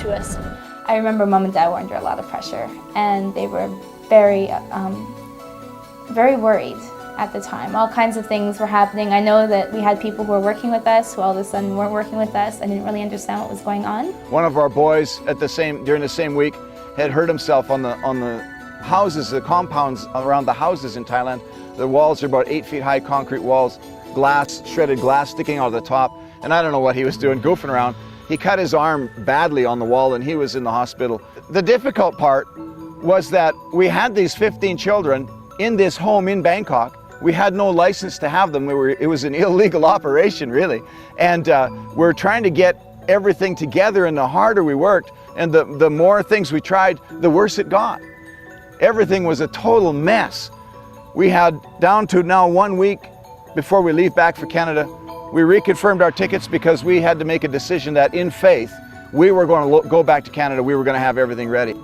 to us. I remember Mom and Dad were under a lot of pressure, and they were very, very worried at the time. All kinds of things were happening. I know that we had people who were working with us who all of a sudden weren't working with us. I didn't really understand what was going on. One of our boys during the same week had hurt himself on the houses, the compounds around the houses in Thailand. The walls are about 8 feet high, concrete walls, glass, shredded glass sticking out of the top. And I don't know what he was doing, goofing around. He cut his arm badly on the wall and he was in the hospital. The difficult part was that we had these 15 children in this home in Bangkok. We had no license to have them. It was an illegal operation, really. And we're trying to get everything together, and the harder we worked and the more things we tried, the worse it got. Everything was a total mess. We had, down to now 1 week before we leave back for Canada, we reconfirmed our tickets because we had to make a decision that in faith, we were going to go back to Canada. We were going to have everything ready.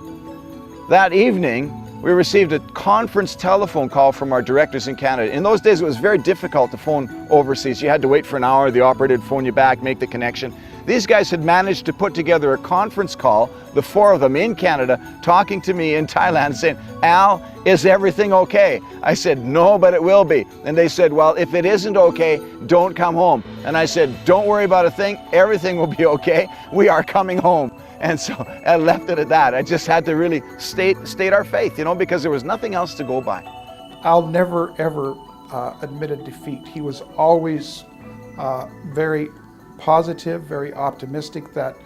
That evening, we received a conference telephone call from our directors in Canada. In those days, it was very difficult to phone overseas. You had to wait for an hour, the operator would phone you back, make the connection. These guys had managed to put together a conference call, the 4 of them in Canada, talking to me in Thailand, saying, "Al, is everything okay?" I said, "No, but it will be." And they said, "Well, if it isn't okay, don't come home." And I said, "Don't worry about a thing, everything will be okay. We are coming home." And so I left it at that. I just had to really state our faith, because there was nothing else to go by. Al never, ever admitted defeat. He was always very positive, very optimistic that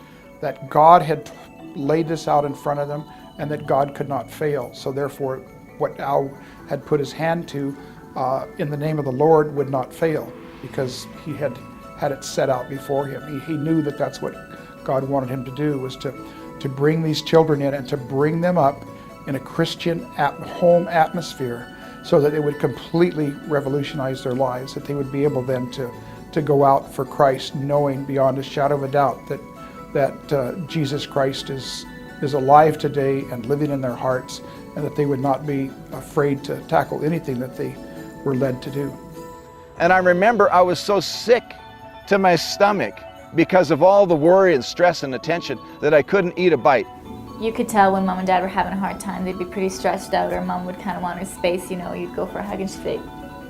God had laid this out in front of them and that God could not fail. So therefore, what Al had put his hand to in the name of the Lord would not fail, because he had it set out before him. He knew that that's what God wanted him to do, was to bring these children in and to bring them up in a Christian home atmosphere so that it would completely revolutionize their lives, that they would be able then to go out for Christ, knowing beyond a shadow of a doubt that Jesus Christ is alive today and living in their hearts, and that they would not be afraid to tackle anything that they were led to do. And I remember I was so sick to my stomach because of all the worry and stress and attention that I couldn't eat a bite. You could tell when Mom and Dad were having a hard time. They'd be pretty stressed out, or Mom would kind of want her space. You'd go for a hug and she'd say,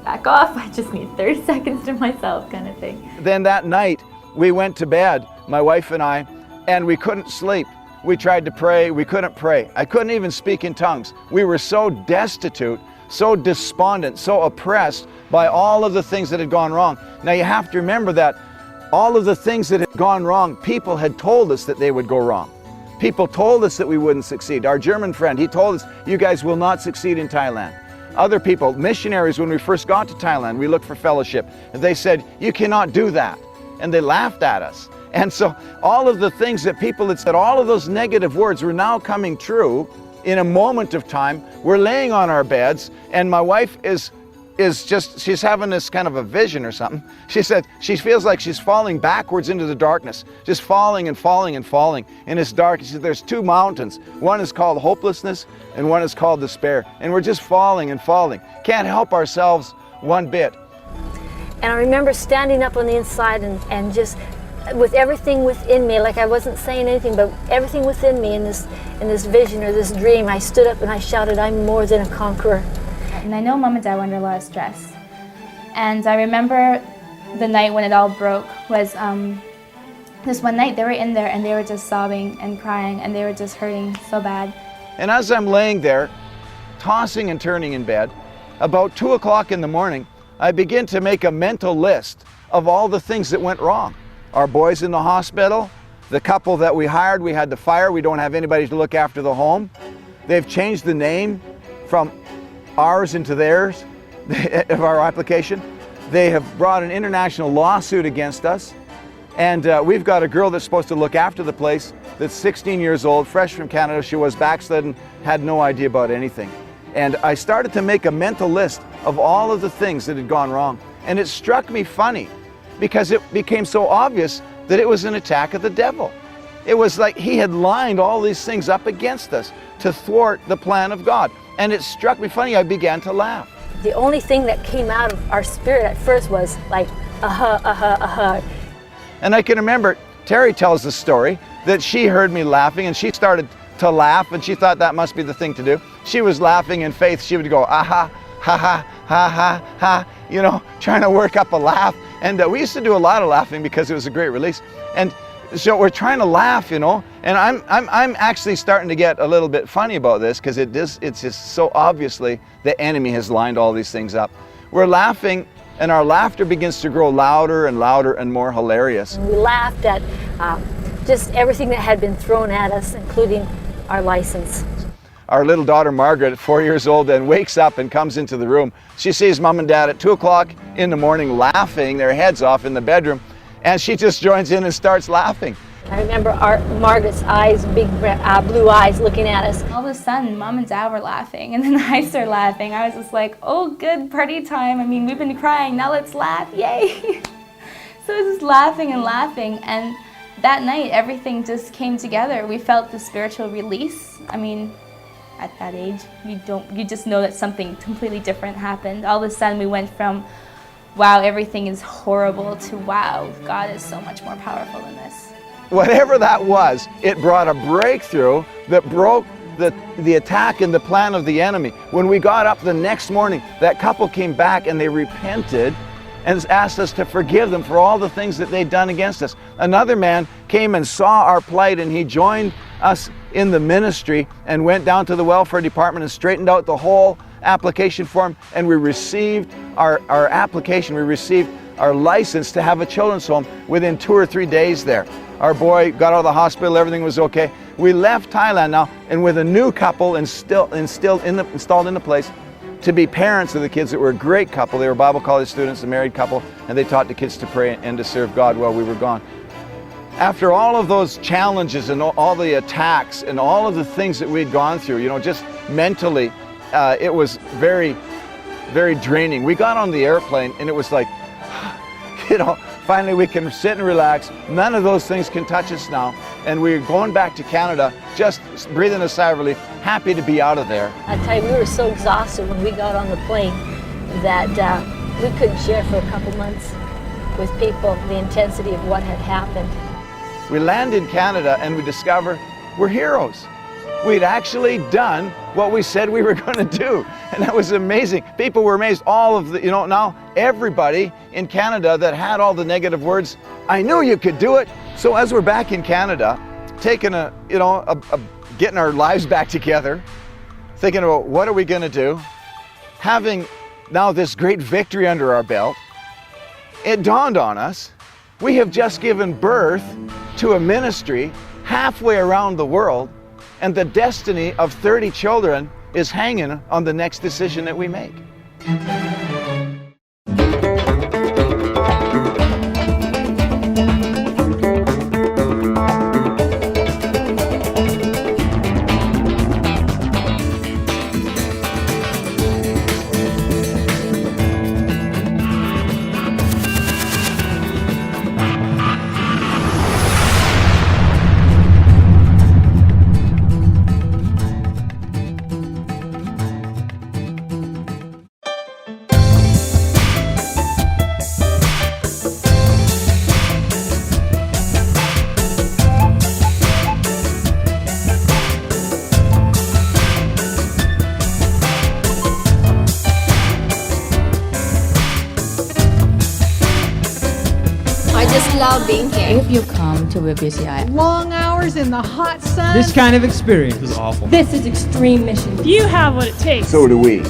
"Back off, I just need 30 seconds to myself," kind of thing. Then that night, we went to bed, my wife and I, and we couldn't sleep. We tried to pray, we couldn't pray. I couldn't even speak in tongues. We were so destitute, so despondent, so oppressed by all of the things that had gone wrong. Now you have to remember that all of the things that had gone wrong, people had told us that they would go wrong. People told us that we wouldn't succeed. Our German friend, he told us, "You guys will not succeed in Thailand." Other people, missionaries, when we first got to Thailand, we looked for fellowship, and they said, "You cannot do that." And they laughed at us. And so all of the things that people had said, all of those negative words were now coming true in a moment of time. We're laying on our beds, and my wife she's having this kind of a vision or something. She said she feels like she's falling backwards into the darkness, just falling and falling and falling. And it's dark. She said there's 2 mountains. One is called hopelessness and one is called despair. And we're just falling and falling. Can't help ourselves one bit. And I remember standing up on the inside and just with everything within me, like I wasn't saying anything, but everything within me in this vision or this dream, I stood up and I shouted, "I'm more than a conqueror." And I know Mom and Dad were under a lot of stress. And I remember the night when it all broke was this one night they were in there and they were just sobbing and crying and they were just hurting so bad. And as I'm laying there, tossing and turning in bed, about 2 o'clock in the morning, I begin to make a mental list of all the things that went wrong. Our boys in the hospital, the couple that we hired, we had to fire. We don't have anybody to look after the home. They've changed the name from ours into theirs of our application. They have brought an international lawsuit against us. And we've got a girl that's supposed to look after the place that's 16 years old, fresh from Canada. She was backslidden, had no idea about anything. And I started to make a mental list of all of the things that had gone wrong. And it struck me funny because it became so obvious that it was an attack of the devil. It was like he had lined all these things up against us to thwart the plan of God. And it struck me funny, I began to laugh. The only thing that came out of our spirit at first was like, And I can remember, Terry tells the story, that she heard me laughing, and she started to laugh, and she thought that must be the thing to do. She was laughing in faith. She would go, aha, ha ha, ha ha, ha, you know, trying to work up a laugh. And we used to do a lot of laughing because it was a great release. And so we're trying to laugh, you know, and I'm actually starting to get a little bit funny about this, because it's just so obviously the enemy has lined all these things up. We're laughing, and our laughter begins to grow louder and louder and more hilarious. We laughed at just everything that had been thrown at us, including our license. Our little daughter Margaret, 4 years old, then wakes up and comes into the room. She sees Mom and Dad at 2 o'clock in the morning laughing their heads off in the bedroom, and she just joins in and starts laughing. I remember Margaret's eyes, big blue eyes looking at us. All of a sudden, Mom and Dad were laughing, and then I started laughing. I was just like, oh, good party time. I mean, we've been crying, now let's laugh, yay. So I was just laughing and laughing, and that night, everything just came together. We felt the spiritual release. I mean, at that age, you just know that something completely different happened. All of a sudden, we went from, wow, everything is horrible, to wow, God is so much more powerful than this. Whatever that was, it brought a breakthrough that broke the attack and the plan of the enemy. When we got up the next morning, that couple came back and they repented and asked us to forgive them for all the things that they'd done against us. Another man came and saw our plight, and he joined us in the ministry and went down to the welfare department and straightened out the whole application form, and we received our application. We received our license to have a children's home within 2 or 3 days there. Our boy got out of the hospital, everything was okay. We left Thailand now, and with a new couple installed in the place to be parents of the kids that were a great couple. They were Bible college students, a married couple, and they taught the kids to pray and to serve God while we were gone. After all of those challenges and all the attacks and all of the things that we'd gone through, you know, just mentally, it was very, very draining. We got on the airplane, and it was like, you know, finally we can sit and relax. None of those things can touch us now. And we're going back to Canada, just breathing a sigh of relief, happy to be out of there. I tell you, we were so exhausted when we got on the plane that we couldn't share for a couple months with people the intensity of what had happened. We land in Canada and we discover we're heroes. We'd actually done what we said we were going to do. And that was amazing. People were amazed. All of the, you know, now everybody in Canada that had all the negative words, I knew you could do it. So as we're back in Canada, taking getting our lives back together, thinking about what are we going to do, having now this great victory under our belt, it dawned on us, we have just given birth to a ministry halfway around the world, and the destiny of 30 children is hanging on the next decision that we make. Love being here. If you come to WBCI, long hours in the hot sun. This kind of experience is awful. This is extreme mission. You have what it takes. So do we.